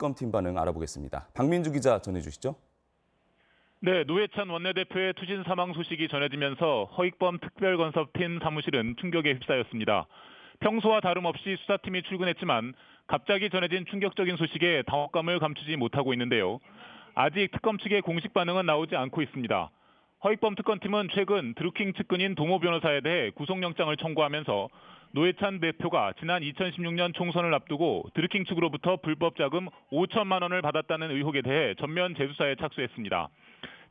특검팀 반응 알아보겠습니다. 박민주 기자 전해주시죠. 네, 노회찬 원내대표의 투신 사망 소식이 전해지면서 허익범 특별건섭팀 사무실은 충격에 휩싸였습니다. 평소와 다름없이 수사팀이 출근했지만 갑자기 전해진 충격적인 소식에 당혹감을 감추지 못하고 있는데요. 아직 특검 측의 공식 반응은 나오지 않고 있습니다. 허익범 특검팀은 최근 드루킹 측근인 동호 변호사에 대해 구속영장을 청구하면서 노회찬 대표가 지난 2016년 총선을 앞두고 드루킹 측으로부터 불법 자금 5천만 원을 받았다는 의혹에 대해 전면 재수사에 착수했습니다.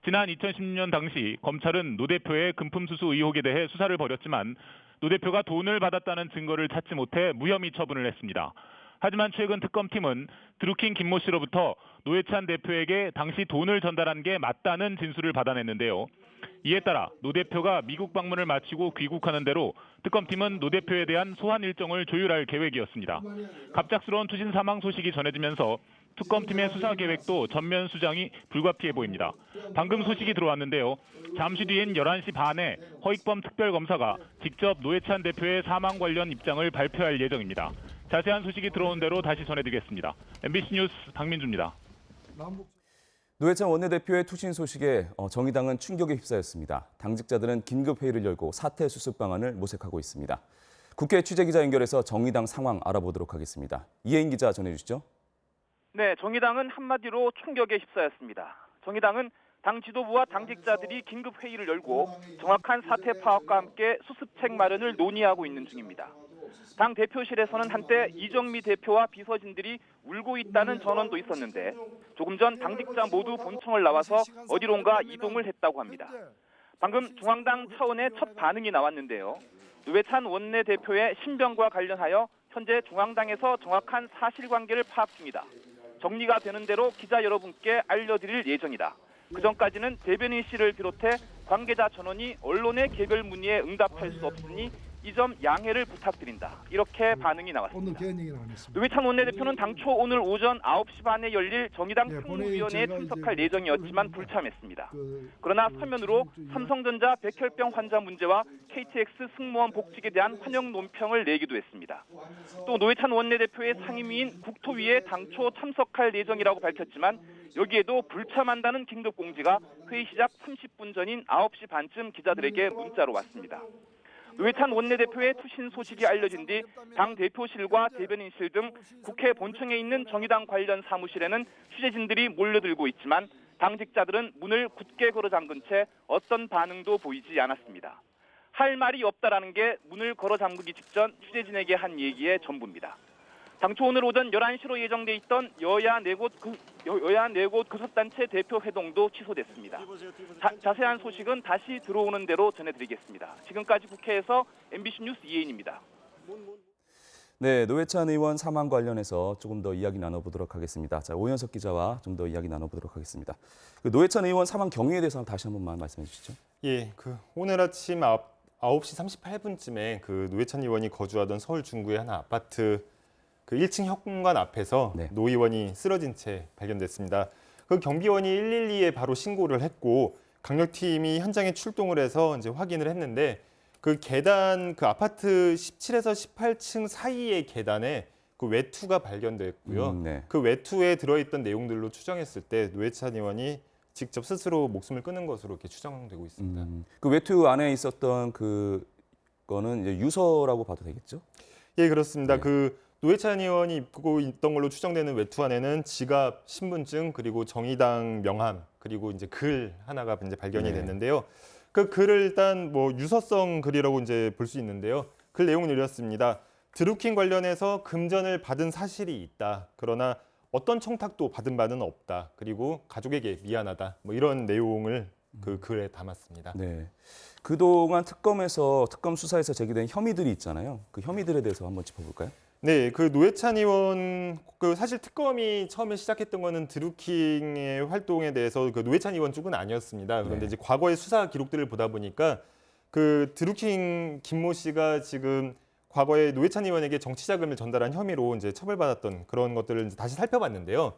지난 2016년 당시 검찰은 노 대표의 금품 수수 의혹에 대해 수사를 벌였지만 노 대표가 돈을 받았다는 증거를 찾지 못해 무혐의 처분을 했습니다. 하지만 최근 특검팀은 드루킹 김모 씨로부터 노회찬 대표에게 당시 돈을 전달한 게 맞다는 진술을 받아냈는데요. 이에 따라 노 대표가 미국 방문을 마치고 귀국하는 대로 특검팀은 노 대표에 대한 소환 일정을 조율할 계획이었습니다. 갑작스러운 투신 사망 소식이 전해지면서 특검팀의 수사 계획도 전면 수정이 불가피해 보입니다. 방금 소식이 들어왔는데요. 잠시 뒤인 11시 반에 허익범 특별검사가 직접 노회찬 대표의 사망 관련 입장을 발표할 예정입니다. 자세한 소식이 들어온 대로 다시 전해드리겠습니다. MBC 뉴스 박민주입니다. 노회찬 원내대표의 투신 소식에 정의당은 충격에 휩싸였습니다. 당직자들은 긴급 회의를 열고 사태 수습 방안을 모색하고 있습니다. 국회 취재기자 연결해서 정의당 상황 알아보도록 하겠습니다. 이혜인 기자 전해주시죠. 네, 정의당은 한마디로 충격에 휩싸였습니다. 정의당은 당 지도부와 당직자들이 긴급 회의를 열고 정확한 사태 파악과 함께 수습책 마련을 논의하고 있는 중입니다. 당 대표실에서는 한때 이정미 대표와 비서진들이 울고 있다는 전원도 있었는데 조금 전 당직자 모두 본청을 나와서 어디론가 이동을 했다고 합니다. 방금 중앙당 차원의 첫 반응이 나왔는데요. 노회찬 원내대표의 신병과 관련하여 현재 중앙당에서 정확한 사실관계를 파악 중이다. 정리가 되는 대로 기자 여러분께 알려드릴 예정이다. 그전까지는 대변인 씨를 비롯해 관계자 전원이 언론의 개별 문의에 응답할 수 없으니 이 점 양해를 부탁드린다. 이렇게 반응이 나왔습니다. 노회찬 원내대표는 당초 오늘 오전 9시 반에 열릴 정의당 상무위원회에 참석할 예정이었지만 불참했습니다. 그러나 서면으로 삼성전자 백혈병 환자 문제와 KTX 승무원 복직에 대한 환영 논평을 내기도 했습니다. 또 노회찬 원내대표의 상임위인 국토위에 당초 참석할 예정이라고 밝혔지만 여기에도 불참한다는 긴급 공지가 회의 시작 30분 전인 9시 반쯤 기자들에게 문자로 왔습니다. 노회찬 원내대표의 투신 소식이 알려진 뒤 당 대표실과 대변인실 등 국회 본청에 있는 정의당 관련 사무실에는 취재진들이 몰려들고 있지만 당직자들은 문을 굳게 걸어 잠근 채 어떤 반응도 보이지 않았습니다. 할 말이 없다라는 게 문을 걸어 잠그기 직전 취재진에게 한 얘기의 전부입니다. 당초 오늘 오전 11시로 예정돼 있던 여야 4곳 교섭단체 대표 회동도 취소됐습니다. 자세한 소식은 다시 들어오는 대로 전해드리겠습니다. 지금까지 국회에서 MBC 뉴스 이혜인입니다. 네, 노회찬 의원 사망 관련해서 조금 더 이야기 나눠보도록 하겠습니다. 자, 오현석 기자와 좀 더 이야기 나눠보도록 하겠습니다. 그 노회찬 의원 사망 경위에 대해서 다시 한 번만 말씀해 주시죠. 예, 오늘 아침 9시 38분쯤에 그 노회찬 의원이 거주하던 서울 중구의 한 아파트 그 1층 현관 앞에서 네. 노 의원이 쓰러진 채 발견됐습니다. 그 경비원이 112에 바로 신고를 했고 강력팀이 현장에 출동을 해서 이제 확인을 했는데 그 계단 그 아파트 17에서 18층 사이의 계단에 그 외투가 발견됐고요. 네. 그 외투에 들어있던 내용들로 추정했을 때 노회찬 의원이 직접 스스로 목숨을 끊은 것으로 이렇게 추정되고 있습니다. 그 외투 안에 있었던 거는 이제 유서라고 봐도 되겠죠? 예, 그렇습니다. 네. 그 노회찬 의원이 입고 있던 걸로 추정되는 외투 안에는 지갑, 신분증, 그리고 정의당 명함, 그리고 이제 글 하나가 이제 발견이 네. 됐는데요. 그 글을 일단 뭐 유서성 글이라고 이제 볼 수 있는데요. 글 내용은 이렇습니다. 드루킹 관련해서 금전을 받은 사실이 있다. 그러나 어떤 청탁도 받은 바는 없다. 그리고 가족에게 미안하다. 뭐 이런 내용을 그 글에 담았습니다. 네. 그동안 특검 수사에서 제기된 혐의들이 있잖아요. 그 혐의들에 대해서 한번 짚어볼까요? 네, 그 노회찬 의원 그 사실 특검이 처음에 시작했던 거는 드루킹의 활동에 대해서 그 노회찬 의원 쪽은 아니었습니다. 그런데 네. 이제 과거의 수사 기록들을 보다 보니까 그 드루킹 김모 씨가 지금 과거에 노회찬 의원에게 정치 자금을 전달한 혐의로 이제 처벌받았던 그런 것들을 이제 다시 살펴봤는데요.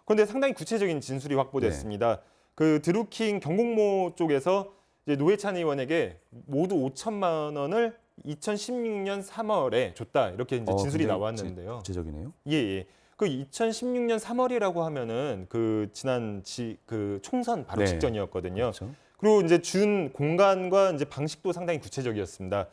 그런데 상당히 구체적인 진술이 확보됐습니다. 그 드루킹 경공모 쪽에서 이제 노회찬 의원에게 모두 5천만 원을 2016년 3월에 줬다 이렇게 이제 진술이 나왔는데요. 구체적이네요. 예. 그 2016년 3월이라고 하면은 그 지난 그 총선 바로 네. 직전이었거든요. 그렇죠. 그리고 이제 준 공간과 이제 방식도 상당히 구체적이었습니다.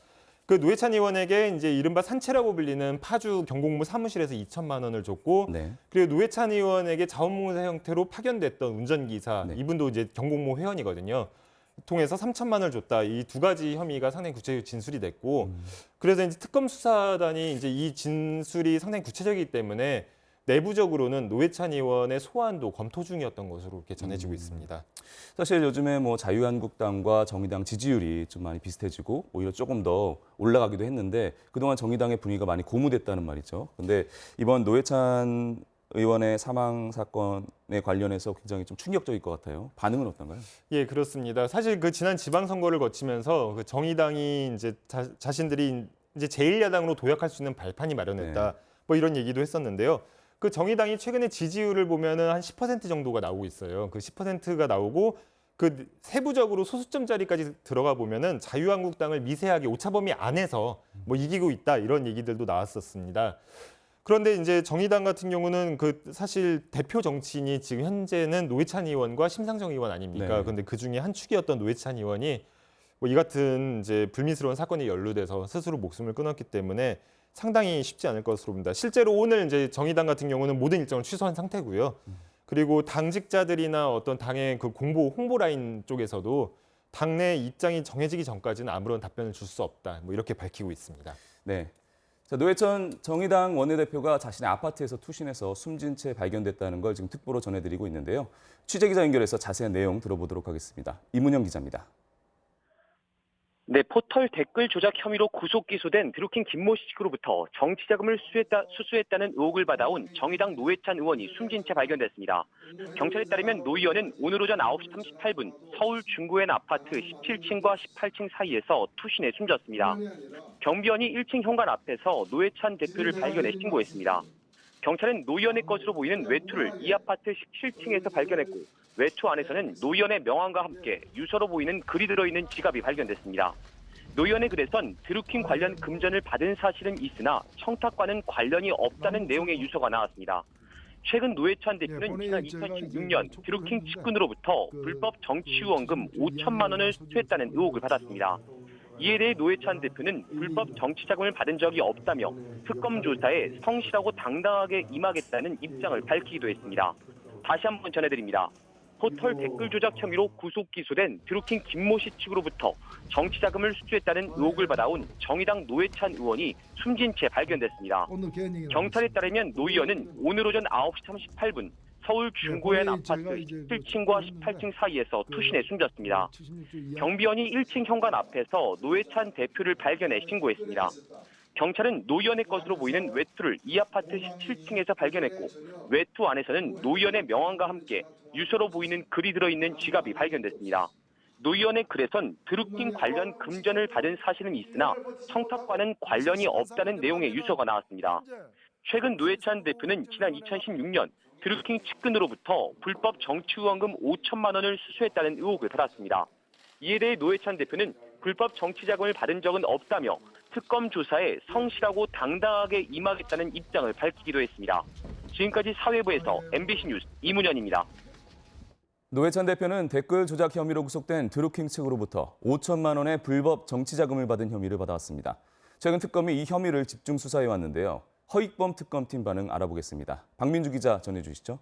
그 노회찬 의원에게 이제 이른바 산채라고 불리는 파주 경공무 사무실에서 2천만 원을 줬고, 네. 그리고 노회찬 의원에게 자원봉사 형태로 파견됐던 운전기사, 네. 이분도 이제 경공모 회원이거든요. 통해서 3천만 원을 줬다. 이 두 가지 혐의가 상당히 구체적으로 진술이 됐고, 그래서 이제 특검 수사단이 이제 이 진술이 상당히 구체적이기 때문에 내부적으로는 노회찬 의원의 소환도 검토 중이었던 것으로 이렇게 전해지고 있습니다. 사실 요즘에 뭐 자유한국당과 정의당 지지율이 좀 많이 비슷해지고 오히려 조금 더 올라가기도 했는데 그동안 정의당의 분위기가 많이 고무됐다는 말이죠. 근데 이번 노회찬 의원의 사망 사건에 관련해서 굉장히 좀 충격적일 것 같아요. 반응은 어떤가요? 예, 그렇습니다. 사실 그 지난 지방선거를 거치면서 그 정의당이 이제 자신들이 이제 제1야당으로 도약할 수 있는 발판이 마련했다. 네. 뭐 이런 얘기도 했었는데요. 그 정의당이 최근에 지지율을 보면은 한 10% 정도가 나오고 있어요. 그 10%가 나오고 그 세부적으로 소수점짜리까지 들어가 보면은 자유한국당을 미세하게 오차범위 안에서 뭐 이기고 있다 이런 얘기들도 나왔었습니다. 그런데 이제 정의당 같은 경우는 그 사실 대표 정치인이 지금 현재는 노회찬 의원과 심상정 의원 아닙니까? 네. 그런데 그 중에 한 축이었던 노회찬 의원이 뭐 이 같은 이제 불미스러운 사건에 연루돼서 스스로 목숨을 끊었기 때문에 상당히 쉽지 않을 것으로 봅니다. 실제로 오늘 이제 정의당 같은 경우는 모든 일정을 취소한 상태고요. 그리고 당직자들이나 어떤 당의 그 홍보 라인 쪽에서도 당내 입장이 정해지기 전까지는 아무런 답변을 줄 수 없다. 뭐 이렇게 밝히고 있습니다. 네. 자, 노회찬 정의당 원내대표가 자신의 아파트에서 투신해서 숨진 채 발견됐다는 걸 지금 특보로 전해드리고 있는데요. 취재기자 연결해서 자세한 내용 들어보도록 하겠습니다. 이문영 기자입니다. 네, 포털 댓글 조작 혐의로 구속 기소된 드루킹 김모 씨 측으로부터 정치 자금을 수수했다는 의혹을 받아온 정의당 노회찬 의원이 숨진 채 발견됐습니다. 경찰에 따르면 노 의원은 오늘 오전 9시 38분 서울 중구엔 아파트 17층과 18층 사이에서 투신해 숨졌습니다. 경비원이 1층 현관 앞에서 노회찬 대표를 발견해 신고했습니다. 경찰은 노 의원의 것으로 보이는 외투를 이 아파트 17층에서 발견했고 외투 안에서는 노 의원의 명함과 함께 유서로 보이는 글이 들어있는 지갑이 발견됐습니다. 노 의원의 글에선 드루킹 관련 금전을 받은 사실은 있으나 청탁과는 관련이 없다는 내용의 유서가 나왔습니다. 최근 노회찬 대표는 지난 2016년 드루킹 측근으로부터 불법 정치후원금 5천만 원을 수수했다는 의혹을 받았습니다. 이에 대해 노회찬 대표는 불법 정치자금을 받은 적이 없다며 특검 조사에 성실하고 당당하게 임하겠다는 입장을 밝히기도 했습니다. 다시 한번 전해드립니다. 포털 댓글 조작 혐의로 구속 기소된 드루킹 김모 씨 측으로부터 정치자금을 수수했다는 의혹을 받아온 정의당 노회찬 의원이 숨진 채 발견됐습니다. 경찰에 따르면 노 의원은 오늘 오전 9시 38분 서울 중구엔 아파트 17층과 18층 사이에서 투신해 숨졌습니다. 경비원이 1층 현관 앞에서 노회찬 대표를 발견해 신고했습니다. 경찰은 노 의원의 것으로 보이는 외투를 이 아파트 17층에서 발견했고 외투 안에서는 노 의원의 명함과 함께 유서로 보이는 글이 들어있는 지갑이 발견됐습니다. 노 의원의 글에선 드루킹 관련 금전을 받은 사실은 있으나 청탁과는 관련이 없다는 내용의 유서가 나왔습니다. 최근 노회찬 대표는 지난 2016년 드루킹 측근으로부터 불법 정치후원금 5천만 원을 수수했다는 의혹을 받았습니다. 이에 대해 노회찬 대표는 불법 정치자금을 받은 적은 없다며 특검 조사에 성실하고 당당하게 임하겠다는 입장을 밝히기도 했습니다. 지금까지 사회부에서 MBC 뉴스 이문현입니다. 노회찬 대표는 댓글 조작 혐의로 구속된 드루킹 측으로부터 5천만 원의 불법 정치자금을 받은 혐의를 받아왔습니다. 최근 특검이 이 혐의를 집중 수사해 왔는데요. 허익범 특검팀 반응 알아보겠습니다. 박민주 기자 전해주시죠.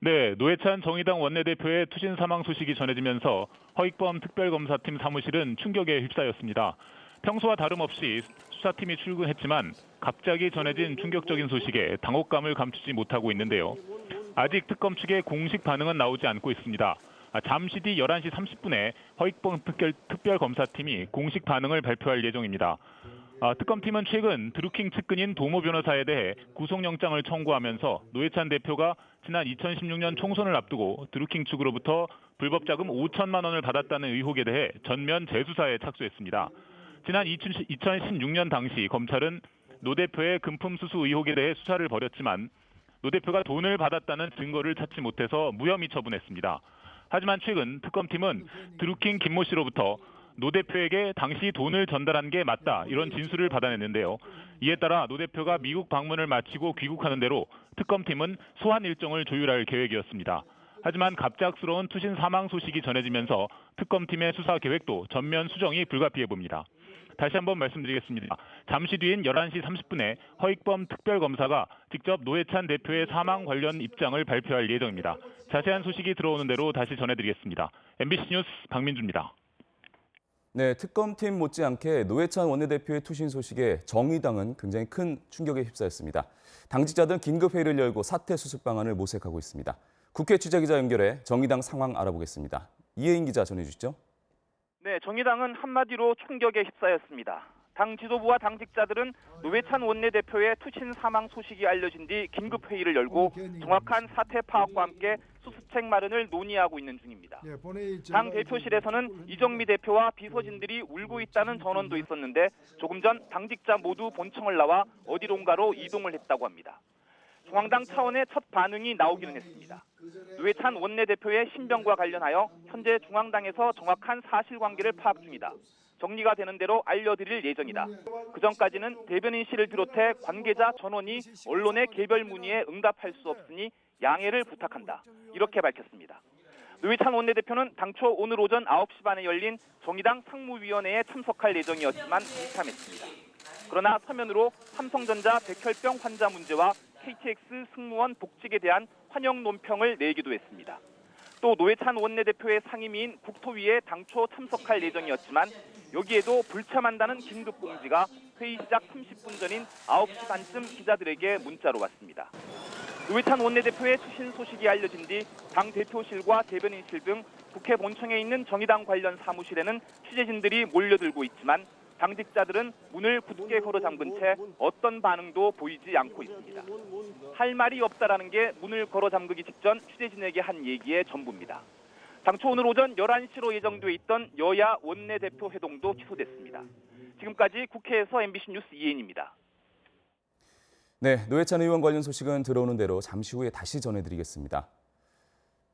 네, 노회찬 정의당 원내대표의 투신 사망 소식이 전해지면서 허익범 특별검사팀 사무실은 충격에 휩싸였습니다. 평소와 다름없이 수사팀이 출근했지만 갑자기 전해진 충격적인 소식에 당혹감을 감추지 못하고 있는데요. 아직 특검 측의 공식 반응은 나오지 않고 있습니다. 잠시 뒤 11시 30분에 허익범 특별검사팀이 공식 반응을 발표할 예정입니다. 특검팀은 최근 드루킹 측근인 도모 변호사에 대해 구속영장을 청구하면서 노회찬 대표가 지난 2016년 총선을 앞두고 드루킹 측으로부터 불법 자금 5천만 원을 받았다는 의혹에 대해 전면 재수사에 착수했습니다. 지난 2016년 당시 검찰은 노 대표의 금품 수수 의혹에 대해 수사를 벌였지만 노 대표가 돈을 받았다는 증거를 찾지 못해서 무혐의 처분했습니다. 하지만 최근 특검팀은 드루킹 김모 씨로부터 노 대표에게 당시 돈을 전달한 게 맞다 이런 진술을 받아냈는데요. 이에 따라 노 대표가 미국 방문을 마치고 귀국하는 대로 특검팀은 소환 일정을 조율할 계획이었습니다. 하지만 갑작스러운 투신 사망 소식이 전해지면서 특검팀의 수사 계획도 전면 수정이 불가피해 봅니다. 다시 한번 말씀드리겠습니다. 잠시 뒤인 11시 30분에 허익범 특별검사가 직접 노회찬 대표의 사망 관련 입장을 발표할 예정입니다. 자세한 소식이 들어오는 대로 다시 전해드리겠습니다. MBC 뉴스 박민주입니다. 네, 특검팀 못지않게 노회찬 원내대표의 투신 소식에 정의당은 굉장히 큰 충격에 휩싸였습니다. 당직자들은 긴급회의를 열고 사퇴 수습 방안을 모색하고 있습니다. 국회 취재기자 연결해 정의당 상황 알아보겠습니다. 이혜인 기자 전해주시죠. 네, 정의당은 한마디로 충격에 휩싸였습니다. 당 지도부와 당직자들은 노회찬 원내대표의 투신 사망 소식이 알려진 뒤 긴급회의를 열고 정확한 사태 파악과 함께 수습책 마련을 논의하고 있는 중입니다. 당 대표실에서는 이정미 대표와 비서진들이 울고 있다는 전원도 있었는데 조금 전 당직자 모두 본청을 나와 어디론가로 이동을 했다고 합니다. 중앙당 차원의 첫 반응이 나오기는 했습니다. 노회찬 원내대표의 신병과 관련하여 현재 중앙당에서 정확한 사실관계를 파악 중이다. 정리가 되는 대로 알려드릴 예정이다. 그전까지는 대변인실을 비롯해 관계자 전원이 언론의 개별 문의에 응답할 수 없으니 양해를 부탁한다. 이렇게 밝혔습니다. 노회찬 원내대표는 당초 오늘 오전 9시 반에 열린 정의당 상무위원회에 참석할 예정이었지만 불참했습니다. 그러나 서면으로 삼성전자 백혈병 환자 문제와 KTX 승무원 복직에 대한 환영 논평을 내기도 했습니다. 또 노회찬 원내대표의 상임위인 국토위에 당초 참석할 예정이었지만 여기에도 불참한다는 긴급 공지가 회의 시작 30분 전인 9시 반쯤 기자들에게 문자로 왔습니다. 노회찬 원내대표의 추신 소식이 알려진 뒤 당 대표실과 대변인실 등 국회 본청에 있는 정의당 관련 사무실에는 취재진들이 몰려들고 있지만 당직자들은 문을 굳게 걸어 잠근 채 어떤 반응도 보이지 않고 있습니다. 할 말이 없다라는 게 문을 걸어 잠그기 직전 취재진에게 한 얘기의 전부입니다. 당초 오늘 오전 11시로 예정돼 있던 여야 원내대표 회동도 취소됐습니다. 지금까지 국회에서 MBC 뉴스 이혜인입니다. 네, 노회찬 의원 관련 소식은 들어오는 대로 잠시 후에 다시 전해드리겠습니다.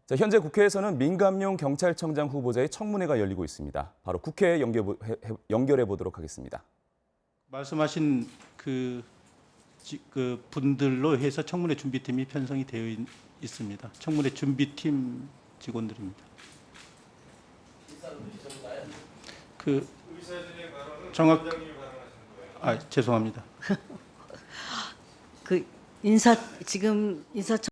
자, 현재 국회에서는 민감용 경찰청장 후보자의 청문회가 열리고 있습니다. 바로 국회에 연결해 보도록 하겠습니다. 말씀하신 그 분들로 해서 청문회 준비팀이 편성이 되어 있습니다. 청문회 준비팀 직원들입니다. 그 정확 죄송합니다. 지금 인사